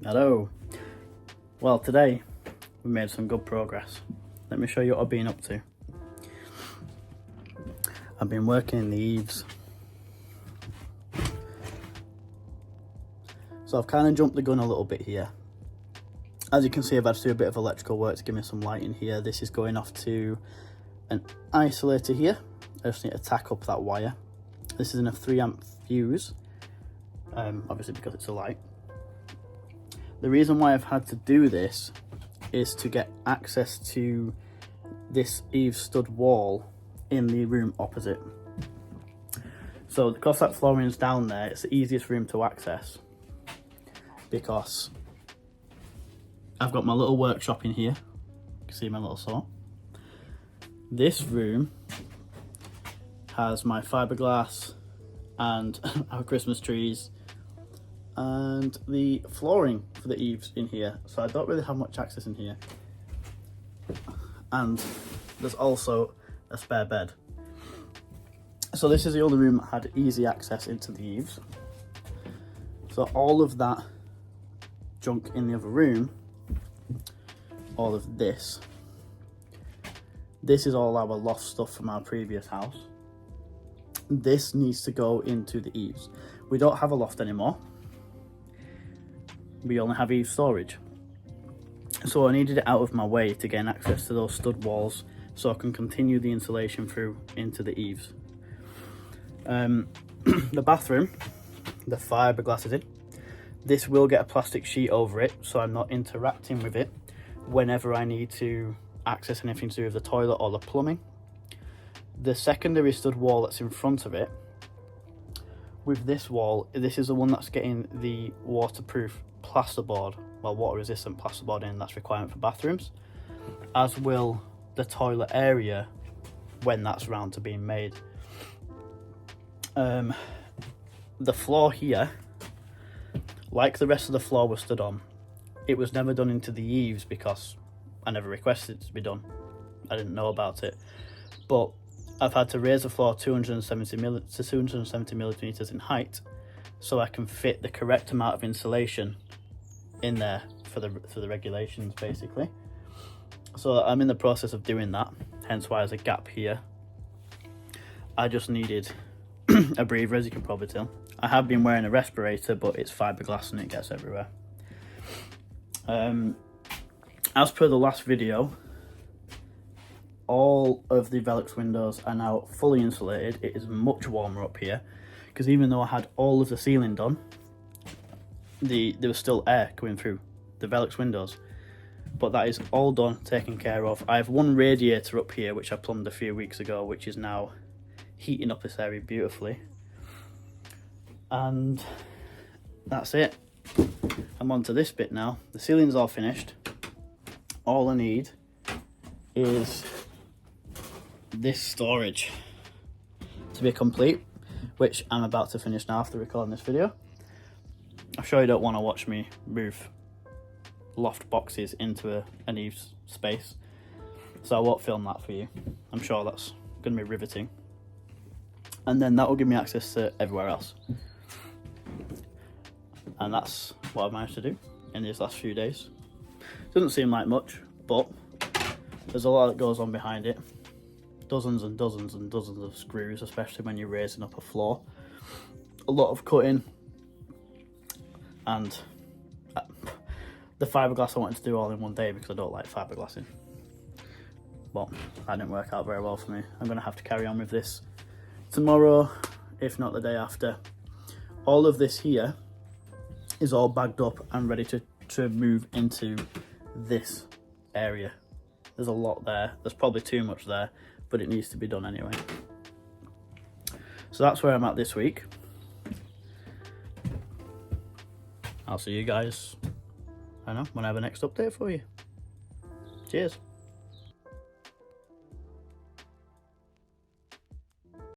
Hello. Well, today we made some good progress. Let me show you what I've been up to. I've been working in the eaves. So I've kind of jumped the gun a little bit here. As you can see, I've had to do a bit of electrical work to give me some light in here. This is going off to an isolator here. I just need to tack up that wire. This is in a 3-amp fuse, obviously because it's a light. The reason why I've had to do this is to get access to this eaves stud wall in the room opposite. So because that flooring is down there, it's the easiest room to access because I've got my little workshop in here. You can see my little saw. This room has my fiberglass and our Christmas trees and the flooring for the eaves in here. So I don't really have much access in here. And there's also a spare bed. So this is the only room that had easy access into the eaves. So all of that junk in the other room, all of this is all our loft stuff from our previous house. This needs to go into the eaves. We don't have a loft anymore. We only have eave storage. So I needed it out of my way to gain access to those stud walls so I can continue the insulation through into the eaves. The bathroom, the fiberglass is in. This will get a plastic sheet over it so I'm not interacting with it whenever I need to access anything to do with the toilet or the plumbing. The secondary stud wall that's in front of it, with this wall, this is the one that's getting the waterproof plasterboard, well, water resistant plasterboard in, that's requirement for bathrooms, as will the toilet area when that's round to being made. The floor here, like the rest of the floor was stood on, it was never done into the eaves because I never requested it to be done. I didn't know about it, but I've had to raise the floor 270 millimeters in height so I can fit the correct amount of insulation in there for the regulations, basically. So I'm in the process of doing that, hence why there's a gap here. I just needed a breather, as you can probably tell. I have been wearing a respirator, but it's fiberglass and it gets everywhere. As per the last video, all of the Velux windows are now fully insulated. It is much warmer up here because even though I had all of the ceiling done, there was still air coming through the Velux windows. But that is all done, taken care of. I have one radiator up here which I plumbed a few weeks ago, which is now heating up this area beautifully. And that's it. I'm on to this bit now. The ceiling's all finished. All I need is this storage to be complete, which I'm about to finish now after recording this video. I'm sure you don't want to watch me move loft boxes into an eaves space, so I won't film that for you. I'm sure that's going to be riveting, and then that will give me access to everywhere else. And that's what I've managed to do in these last few days. Doesn't seem like much, but there's a lot that goes on behind it. Dozens and dozens and dozens of screws, especially when you're raising up a floor. A lot of cutting. And the fiberglass I wanted to do all in one day because I don't like fiberglassing. But that didn't work out very well for me. I'm going to have to carry on with this tomorrow, if not the day after. All of this here is all bagged up and ready to move into this area. There's a lot there. There's probably too much there, but it needs to be done anyway. So that's where I'm at this week. I'll see you guys, I don't know, when I have a next update for you. Cheers.